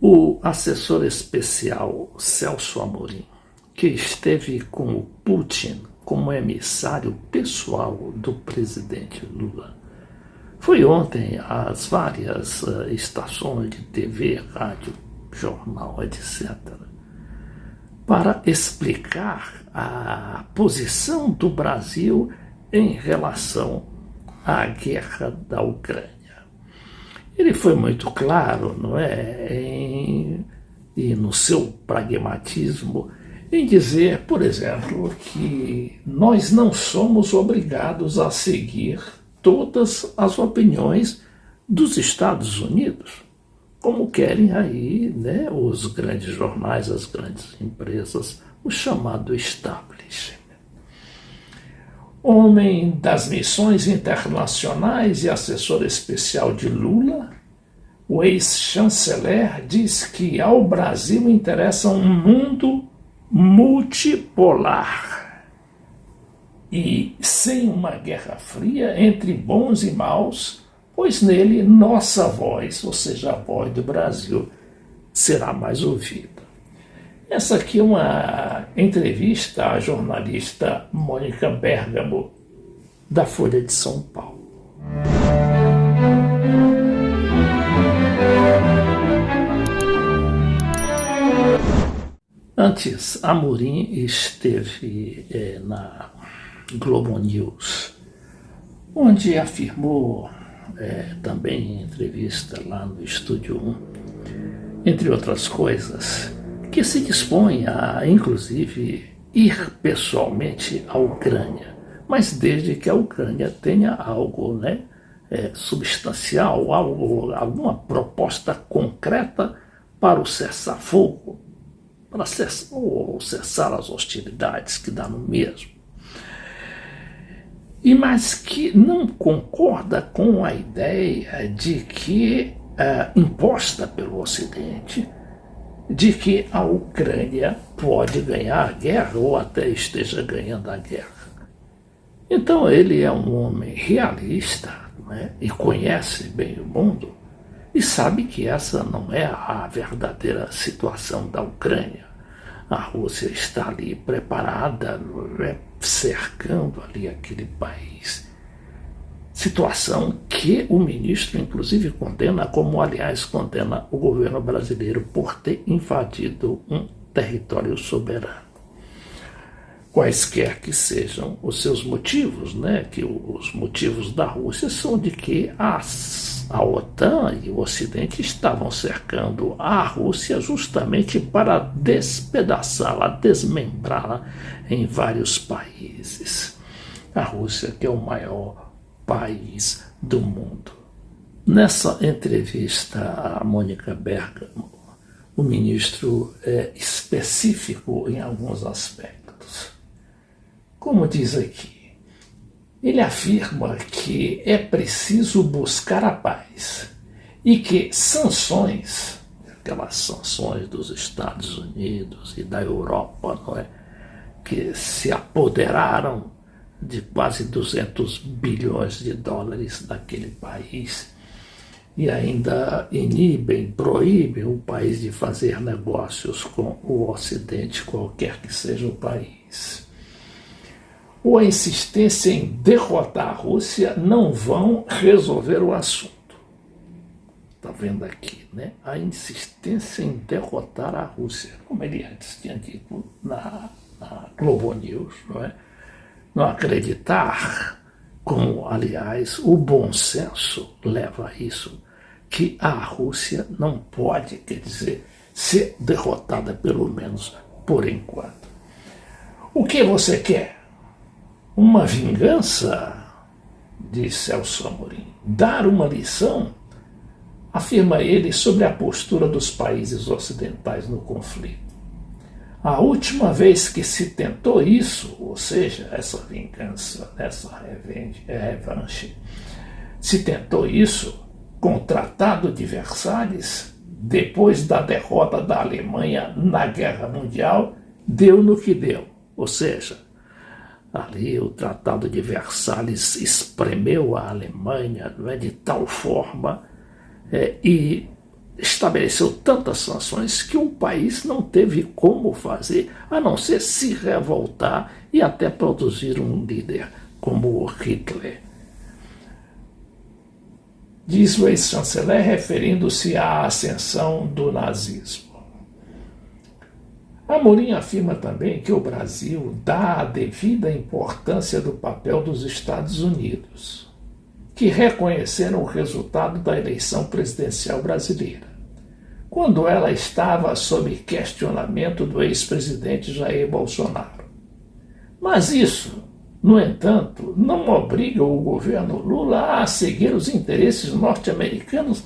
O assessor especial Celso Amorim, que esteve com o Putin como emissário pessoal do presidente Lula, foi ontem às várias estações de TV, rádio, jornal, etc., para explicar a posição do Brasil em relação à guerra da Ucrânia. Ele foi muito claro, não é, e no seu pragmatismo, em dizer, por exemplo, que nós não somos obrigados a seguir todas as opiniões dos Estados Unidos, como querem aí, né, os grandes jornais, as grandes empresas, o chamado establishment. Homem das missões internacionais e assessor especial de Lula, o ex-chanceler diz que ao Brasil interessa um mundo multipolar e sem uma guerra fria entre bons e maus, pois nele nossa voz, ou seja, a voz do Brasil, será mais ouvida. Essa aqui é uma entrevista à jornalista Mônica Bergamo, da Folha de São Paulo. Antes, Amorim esteve na Globo News, onde afirmou, também em entrevista lá no Estúdio 1, entre outras coisas, que se dispõe a, inclusive, ir pessoalmente à Ucrânia, mas desde que a Ucrânia tenha algo, né, substancial, alguma proposta concreta para o cessar-fogo, para cessar as hostilidades, que dá no mesmo. Mas que não concorda com a ideia de que, imposta pelo Ocidente, de que a Ucrânia pode ganhar a guerra ou até esteja ganhando a guerra. Então ele é um homem realista, né, e conhece bem o mundo e sabe que essa não é a verdadeira situação da Ucrânia. A Rússia está ali preparada, né, cercando ali aquele país. Situação que o ministro, inclusive, condena, como, aliás, condena o governo brasileiro por ter invadido um território soberano. Quaisquer que sejam os seus motivos, né, que os motivos da Rússia são de que a OTAN e o Ocidente estavam cercando a Rússia justamente para despedaçá-la, desmembrá-la em vários países. A Rússia, que é o maior país do mundo. Nessa entrevista a Mônica Bergamo, o ministro é específico em alguns aspectos. Como diz aqui, ele afirma que é preciso buscar a paz e que sanções, aquelas sanções dos Estados Unidos e da Europa, não é, que se apoderaram de quase 200 bilhões de dólares daquele país e ainda inibem, proíbem o país de fazer negócios com o Ocidente, qualquer que seja o país. Ou a insistência em derrotar a Rússia não vão resolver o assunto. Está vendo aqui, né? A insistência em derrotar a Rússia, como ele antes tinha dito na Globo News, não é? Não acreditar, como, aliás, o bom senso leva a isso, que a Rússia não pode, quer dizer, ser derrotada, pelo menos por enquanto. O que você quer? Uma vingança? Diz Celso Amorim. Dar uma lição? Afirma ele sobre a postura dos países ocidentais no conflito. A última vez que se tentou isso, ou seja, essa vingança, essa revanche, se tentou isso com o Tratado de Versalhes, depois da derrota da Alemanha na Guerra Mundial, deu no que deu. Ou seja, ali o Tratado de Versalhes espremeu a Alemanha, não é, de tal forma e estabeleceu tantas sanções que o país não teve como fazer, a não ser se revoltar e até produzir um líder como Hitler. Diz o ex-chanceler, referindo-se à ascensão do nazismo. Amorim afirma também que o Brasil dá a devida importância do papel dos Estados Unidos, que reconheceram o resultado da eleição presidencial brasileira, quando ela estava sob questionamento do ex-presidente Jair Bolsonaro. Mas isso, no entanto, não obriga o governo Lula a seguir os interesses norte-americanos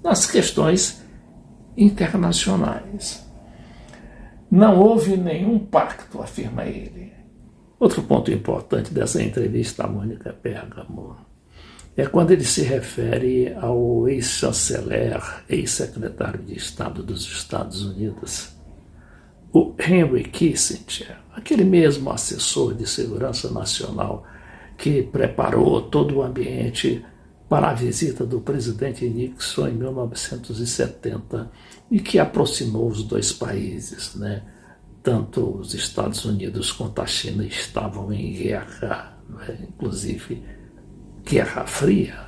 nas questões internacionais. Não houve nenhum pacto, afirma ele. Outro ponto importante dessa entrevista à Mônica Bergamo é quando ele se refere ao ex-chanceler, ex-secretário de Estado dos Estados Unidos, o Henry Kissinger, aquele mesmo assessor de segurança nacional que preparou todo o ambiente para a visita do presidente Nixon em 1970 e que aproximou os dois países, né? Tanto os Estados Unidos quanto a China estavam em guerra, né? Inclusive Guerra Fria.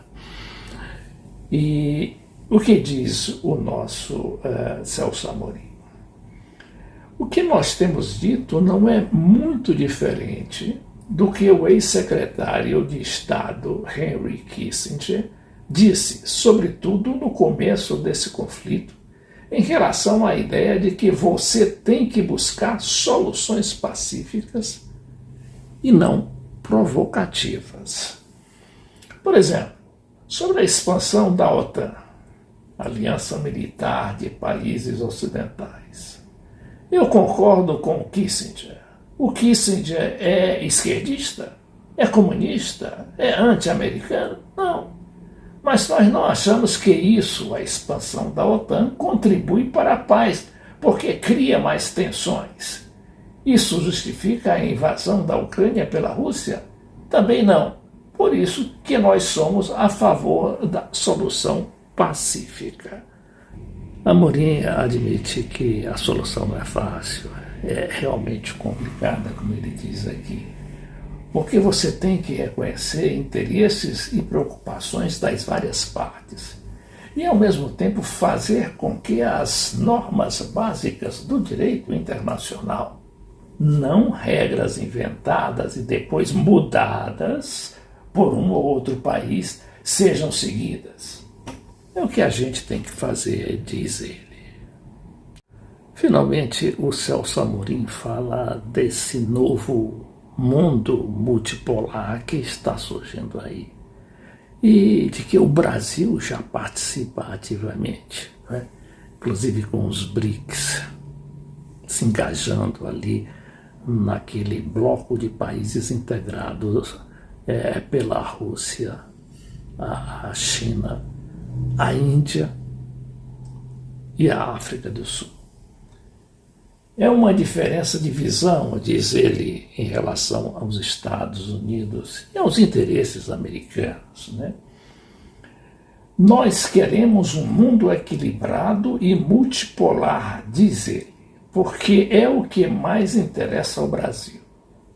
E o que diz o nosso Celso Amorim? O que nós temos dito não é muito diferente do que o ex-secretário de Estado Henry Kissinger disse, sobretudo no começo desse conflito, em relação à ideia de que você tem que buscar soluções pacíficas e não provocativas. Por exemplo, sobre a expansão da OTAN, Aliança Militar de Países Ocidentais. Eu concordo com o Kissinger. O Kissinger é esquerdista? É comunista? É anti-americano? Não. Mas nós não achamos que isso, a expansão da OTAN, contribui para a paz, porque cria mais tensões. Isso justifica a invasão da Ucrânia pela Rússia? Também não. Por isso que nós somos a favor da solução pacífica. Amorim admite que a solução não é fácil, é realmente complicada, como ele diz aqui, porque você tem que reconhecer interesses e preocupações das várias partes e, ao mesmo tempo, fazer com que as normas básicas do direito internacional, não regras inventadas e depois mudadas por um ou outro país, sejam seguidas. É o que a gente tem que fazer, diz ele. Finalmente, o Celso Amorim fala desse novo mundo multipolar que está surgindo aí e de que o Brasil já participa ativamente, né? Inclusive com os BRICS, se engajando ali naquele bloco de países integrados pela Rússia, a China, a Índia e a África do Sul. É uma diferença de visão, diz ele, em relação aos Estados Unidos e aos interesses americanos, né? Nós queremos um mundo equilibrado e multipolar, diz ele, porque é o que mais interessa ao Brasil.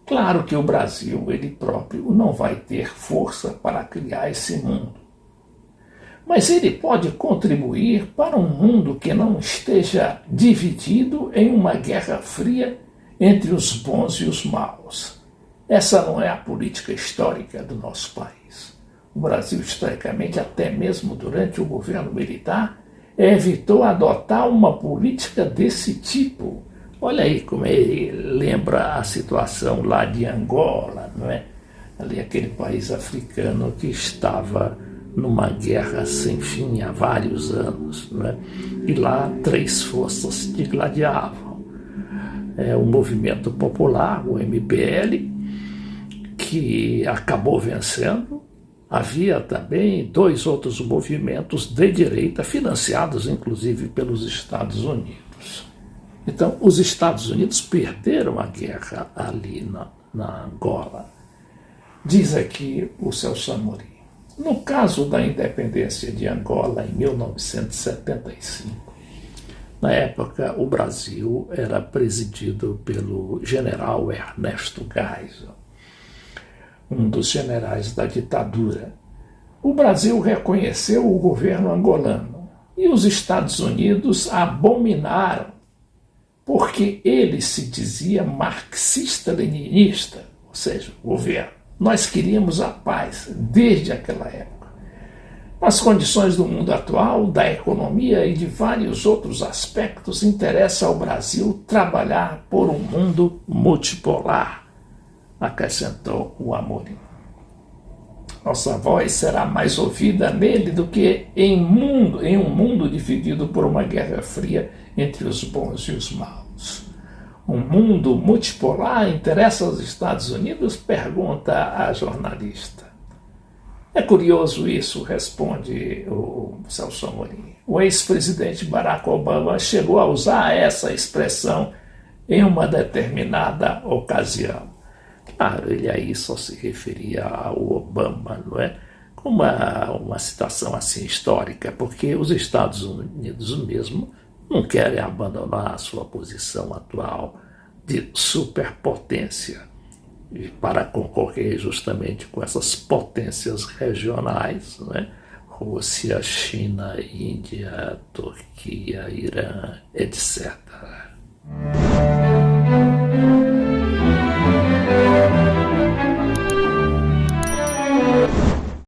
Claro que o Brasil, ele próprio, não vai ter força para criar esse mundo. Mas ele pode contribuir para um mundo que não esteja dividido em uma guerra fria entre os bons e os maus. Essa não é a política histórica do nosso país. O Brasil, historicamente, até mesmo durante o governo militar, evitou adotar uma política desse tipo. Olha aí como ele lembra a situação lá de Angola, não é? Ali aquele país africano que estava numa guerra sem fim há vários anos, né? E lá 3 forças se gladiavam. O movimento popular, o MBL, que acabou vencendo. Havia também 2 outros movimentos de direita, financiados inclusive pelos Estados Unidos. Então, os Estados Unidos perderam a guerra ali na Angola. Diz aqui o Celso Amorim. No caso da independência de Angola, em 1975, na época o Brasil era presidido pelo general Ernesto Geisel, um dos generais da ditadura. O Brasil reconheceu o governo angolano e os Estados Unidos abominaram, porque ele se dizia marxista-leninista, ou seja, o governo. Nós queríamos a paz desde aquela época. Nas condições do mundo atual, da economia e de vários outros aspectos, interessa ao Brasil trabalhar por um mundo multipolar, acrescentou o Amorim. Nossa voz será mais ouvida nele do que em um mundo dividido por uma guerra fria entre os bons e os maus. Um mundo multipolar interessa aos Estados Unidos? Pergunta a jornalista. É curioso isso, responde o Celso Amorim. O ex-presidente Barack Obama chegou a usar essa expressão em uma determinada ocasião. Claro, ele aí só se referia ao Obama, não é? Com uma situação assim histórica, porque os Estados Unidos mesmo não querem abandonar a sua posição atual de superpotência para concorrer justamente com essas potências regionais, não é? Rússia, China, Índia, Turquia, Irã, etc.